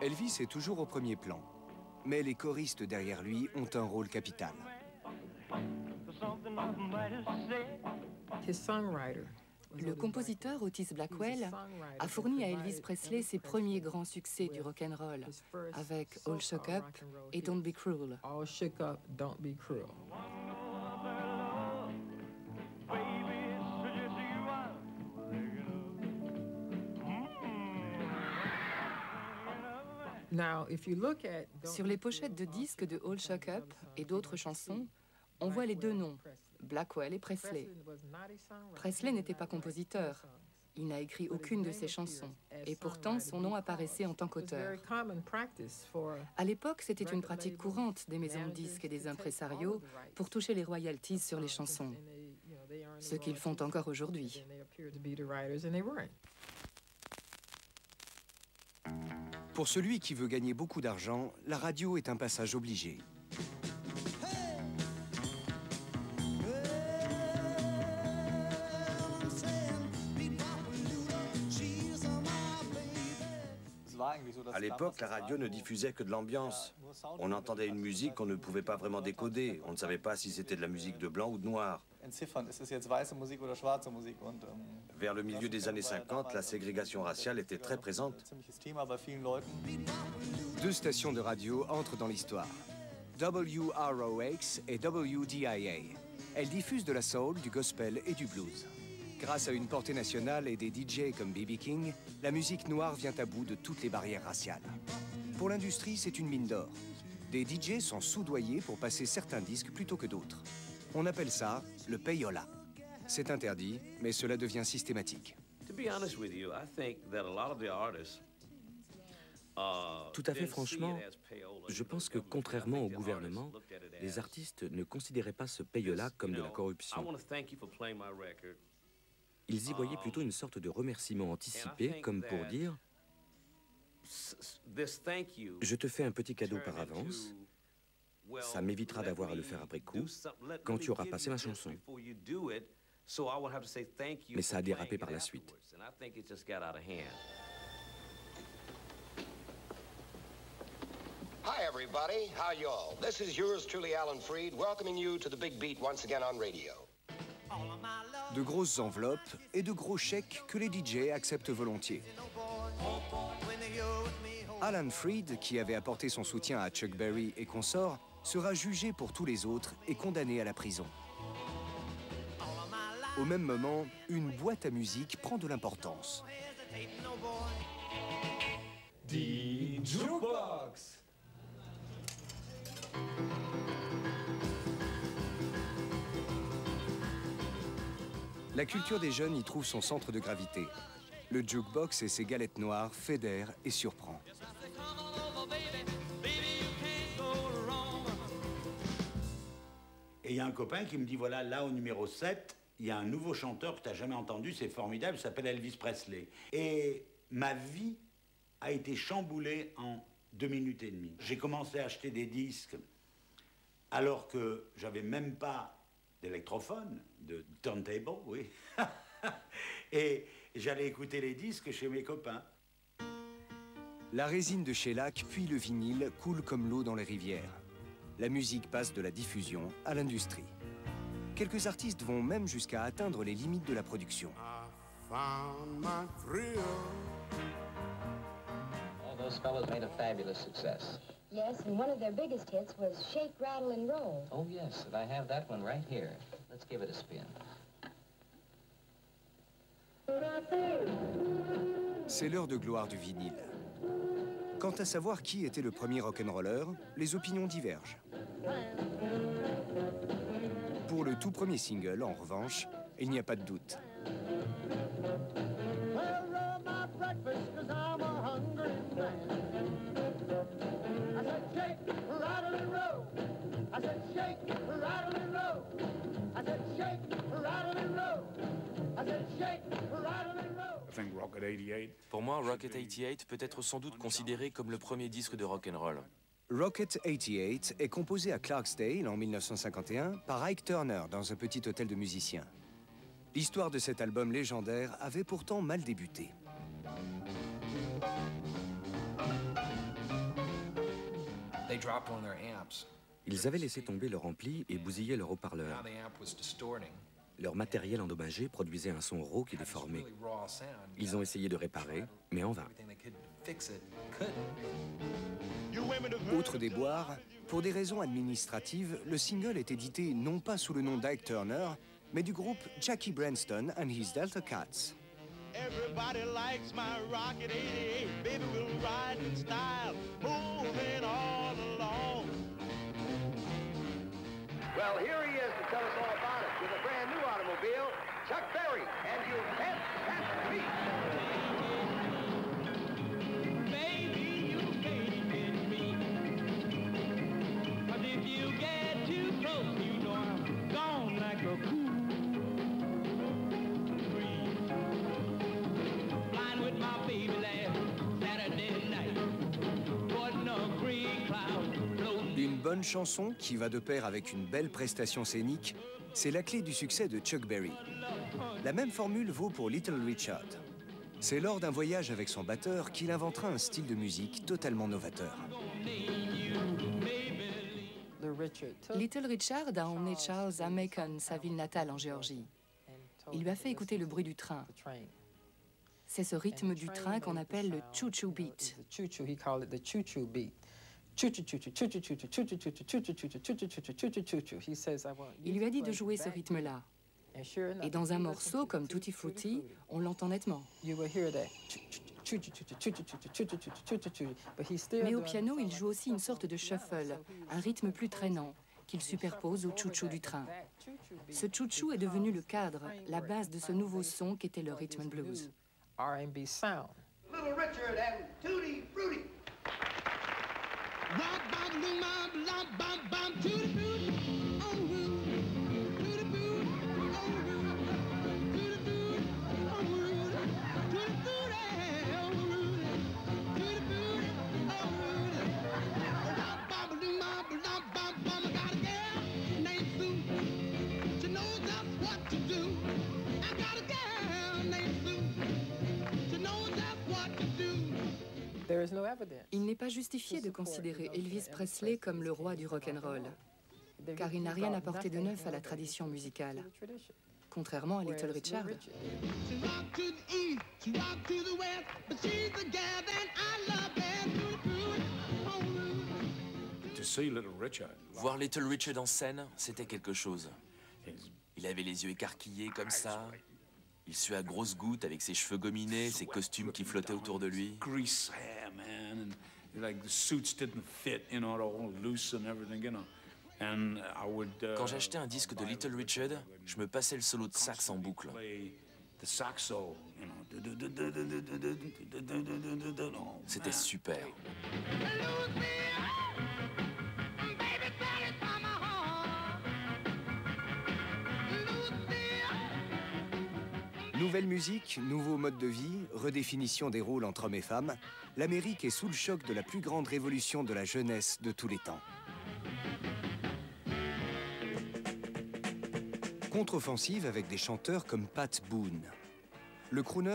Elvis est toujours au premier plan, mais les choristes derrière lui ont un rôle capital. Le compositeur Otis Blackwell a fourni à Elvis Presley ses premiers grands succès du rock'n'roll avec All Shook Up et Don't Be Cruel. Sur les pochettes de disques de All Shook Up et d'autres chansons, on voit les deux noms, Blackwell et Presley. Presley n'était pas compositeur. Il n'a écrit aucune de ses chansons. Et pourtant, son nom apparaissait en tant qu'auteur. À l'époque, c'était une pratique courante des maisons de disques et des impresarios pour toucher les royalties sur les chansons. Ce qu'ils font encore aujourd'hui. Pour celui qui veut gagner beaucoup d'argent, la radio est un passage obligé. À l'époque, la radio ne diffusait que de l'ambiance. On entendait une musique qu'on ne pouvait pas vraiment décoder. On ne savait pas si c'était de la musique de blanc ou de noir. Vers le milieu des années 50, la ségrégation raciale était très présente. Deux stations de radio entrent dans l'histoire. WROX et WDIA. Elles diffusent de la soul, du gospel et du blues. Grâce à une portée nationale et des DJ comme B.B. King, la musique noire vient à bout de toutes les barrières raciales. Pour l'industrie, c'est une mine d'or. Des DJ sont soudoyés pour passer certains disques plutôt que d'autres. On appelle ça le payola. C'est interdit, mais cela devient systématique. Tout à fait franchement, je pense que contrairement au gouvernement, les artistes ne considéraient pas ce payola comme de la corruption. Ils y voyaient plutôt une sorte de remerciement anticipé, comme pour dire « Je te fais un petit cadeau par avance, ça m'évitera d'avoir à le faire après coup, quand tu auras passé ma chanson. » Mais ça a dérapé par la suite. Hi everybody, how y'all? This is yours truly, Alan Freed, welcoming you to the Big Beat once again on radio. De grosses enveloppes et de gros chèques que les DJ acceptent volontiers. Alan Freed, qui avait apporté son soutien à Chuck Berry et consorts, sera jugé pour tous les autres et condamné à la prison. Au même moment, une boîte à musique prend de l'importance. Die Jukebox. La culture des jeunes y trouve son centre de gravité. Le jukebox et ses galettes noires fédèrent et surprend. Et il y a un copain qui me dit, voilà, là au numéro 7, il y a un nouveau chanteur que tu n'as jamais entendu, c'est formidable, il s'appelle Elvis Presley. Et ma vie a été chamboulée en 2 minutes et demie. J'ai commencé à acheter des disques alors que j'avais même pas d'électrophone, de turntable, oui. Et j'allais écouter les disques chez mes copains. La résine de shellac puis le vinyle coulent comme l'eau dans les rivières. La musique passe de la diffusion à l'industrie. Quelques artistes vont même jusqu'à atteindre les limites de la production. Those fellas made a fabulous success. Yes, and one of their biggest hits was Shake, Rattle and Roll. Oh, yes, and I have that one right here. Let's give it a spin. C'est l'heure de gloire du vinyle. Quant à savoir qui était le premier rock'n'roller, les opinions divergent. Pour le tout premier single, en revanche, il n'y a pas de doute. Pour moi, Rocket 88 peut être sans doute considéré comme le premier disque de rock'n'roll. Rocket 88 est composé à Clarksdale en 1951 par Ike Turner dans un petit hôtel de musiciens. L'histoire de cet album légendaire avait pourtant mal débuté. Ils avaient laissé tomber leur ampli et bousillé leur haut-parleur. Leur matériel endommagé produisait un son rauque et déformé. Ils ont essayé de réparer, mais en vain. Autre déboire, pour des raisons administratives, le single est édité non pas sous le nom d'Ike Turner, mais du groupe Jackie Branston and his Delta Cats. Everybody likes my Rocket 88, baby, we'll ride in style, moving all along. Well, here he is to tell us all about it with a brand new automobile, Chuck Berry, and you can't beat. Baby, you can't beat me. 'Cause if you get too close, you know I'm gone like a cool breeze. Flying with my baby last Saturday night. Wasn't a green cloud floating. Une bonne chanson qui va de pair avec une belle prestation scénique, c'est la clé du succès de Chuck Berry. La même formule vaut pour Little Richard. C'est lors d'un voyage avec son batteur qu'il inventera un style de musique totalement novateur. Little Richard a emmené Charles à Macon, sa ville natale en Géorgie. Il lui a fait écouter le bruit du train. C'est ce rythme du train qu'on appelle le choo-choo beat. Il lui a dit de jouer ce rythme-là. Et dans un morceau comme Tutti Frutti, on l'entend nettement. Mais au piano, il joue aussi une sorte de shuffle, un rythme plus traînant, qu'il superpose au chou-chou du train. Ce chou-chou est devenu le cadre, la base de ce nouveau son qu'était le rhythm and blues. R&B sound. Little Richard and Tutti Frutti. Il n'est pas justifié de considérer Elvis Presley comme le roi du rock'n'roll, car il n'a rien apporté de neuf à la tradition musicale, contrairement à Little Richard. Voir Little Richard en scène, c'était quelque chose. Il avait les yeux écarquillés comme ça. Il suait à grosses gouttes avec ses cheveux gominés, ses costumes qui flottaient autour de lui. Quand j'achetais un disque de Little Richard, je me passais le solo de sax en boucle. C'était super. Nouvelle musique, nouveau mode de vie, redéfinition des rôles entre hommes et femmes, l'Amérique est sous le choc de la plus grande révolution de la jeunesse de tous les temps. Contre-offensive avec des chanteurs comme Pat Boone. Le crooner